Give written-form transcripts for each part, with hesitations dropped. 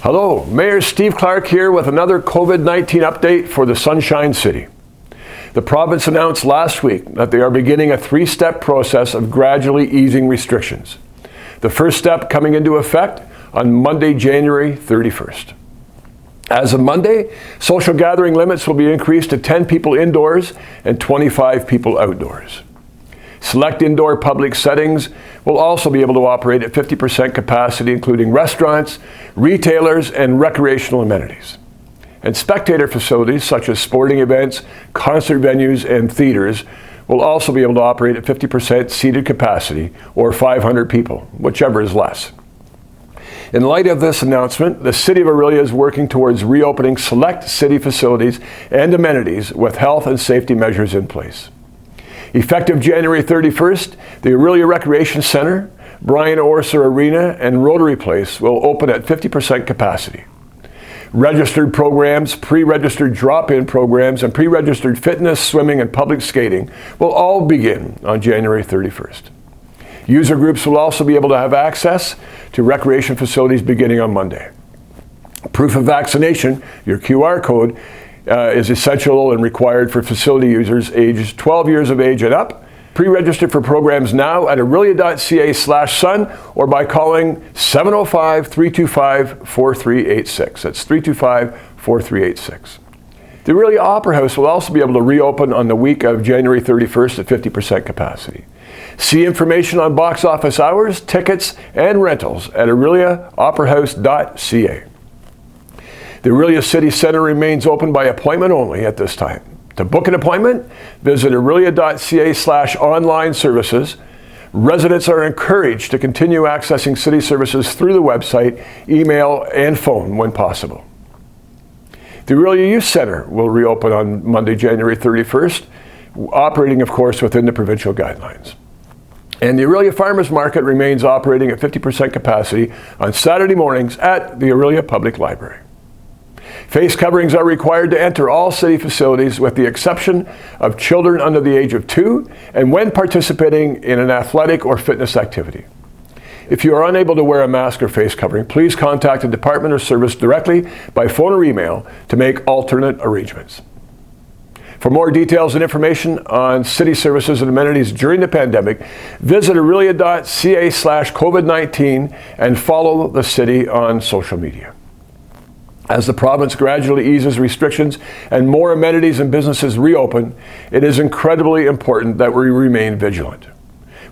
Hello, Mayor Steve Clark here with another COVID-19 update for the Sunshine City. The province announced last week that they are beginning a three-step process of gradually easing restrictions. The first step coming into effect on Monday, January 31st. As of Monday, social gathering limits will be increased to 10 people indoors and 25 people outdoors. Select indoor public settings will also be able to operate at 50% capacity, including restaurants, retailers, and recreational amenities. And spectator facilities such as sporting events, concert venues, and theaters will also be able to operate at 50% seated capacity, or 500 people, whichever is less. In light of this announcement, the City of Orillia is working towards reopening select city facilities and amenities with health and safety measures in place. Effective January 31st, the Orillia Recreation Centre, Brian Orser Arena, and Rotary Place will open at 50% capacity. Registered programs, pre-registered drop-in programs, and pre-registered fitness, swimming, and public skating will all begin on January 31st. User groups will also be able to have access to recreation facilities beginning on Monday. Proof of vaccination, your QR code, is essential and required for facility users ages 12 years of age and up. Pre-register for programs now at orillia.ca/sun or by calling 705-325-4386. That's 325-4386. The Orillia Opera House will also be able to reopen on the week of January 31st at 50% capacity. See information on box office hours, tickets, and rentals at orilliaoperahouse.ca. The Orillia City Centre remains open by appointment only at this time. To book an appointment, visit orillia.ca/online services. Residents are encouraged to continue accessing city services through the website, email, and phone when possible. The Orillia Youth Centre will reopen on Monday, January 31st, operating, of course, within the provincial guidelines. And the Orillia Farmers Market remains operating at 50% capacity on Saturday mornings at the Orillia Public Library. Face coverings are required to enter all city facilities with the exception of children under the age of 2 and when participating in an athletic or fitness activity. If you are unable to wear a mask or face covering, please contact the department or service directly by phone or email to make alternate arrangements. For more details and information on city services and amenities during the pandemic, visit orillia.ca/COVID-19 and follow the city on social media. As the province gradually eases restrictions and more amenities and businesses reopen, it is incredibly important that we remain vigilant.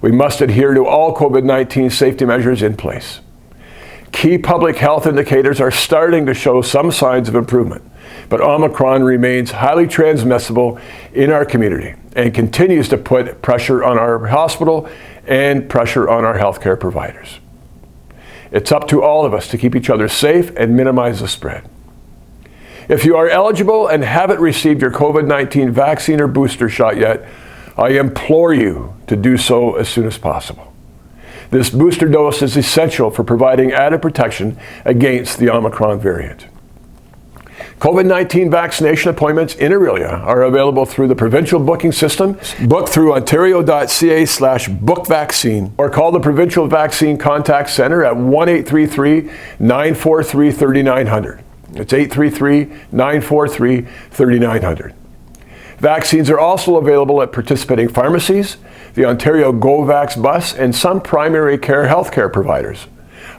We must adhere to all COVID-19 safety measures in place. Key public health indicators are starting to show some signs of improvement, but Omicron remains highly transmissible in our community and continues to put pressure on our hospital and pressure on our healthcare providers. It's up to all of us to keep each other safe and minimize the spread. If you are eligible and haven't received your COVID-19 vaccine or booster shot yet, I implore you to do so as soon as possible. This booster dose is essential for providing added protection against the Omicron variant. COVID-19 vaccination appointments in Orillia are available through the provincial booking system. Book through ontario.ca/bookvaccine or call the Provincial Vaccine Contact Centre at 1-833-943-3900. It's 833-943-3900. Vaccines are also available at participating pharmacies, the Ontario GoVax bus, and some primary care healthcare providers.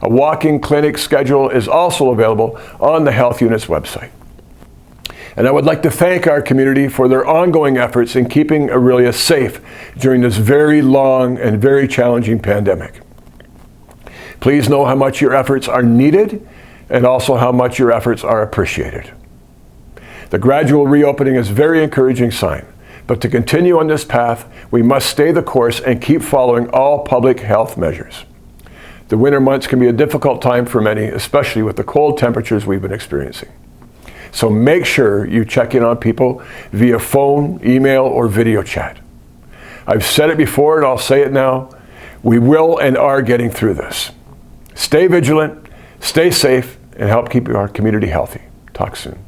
A walk-in clinic schedule is also available on the Health Unit's website. And I would like to thank our community for their ongoing efforts in keeping Orillia safe during this very long and very challenging pandemic. Please know how much your efforts are needed and also how much your efforts are appreciated. The gradual reopening is a very encouraging sign, but to continue on this path, we must stay the course and keep following all public health measures. The winter months can be a difficult time for many, especially with the cold temperatures we've been experiencing. So make sure you check in on people via phone, email, or video chat. I've said it before and I'll say it now. We will and are getting through this. Stay vigilant, stay safe, and help keep our community healthy. Talk soon.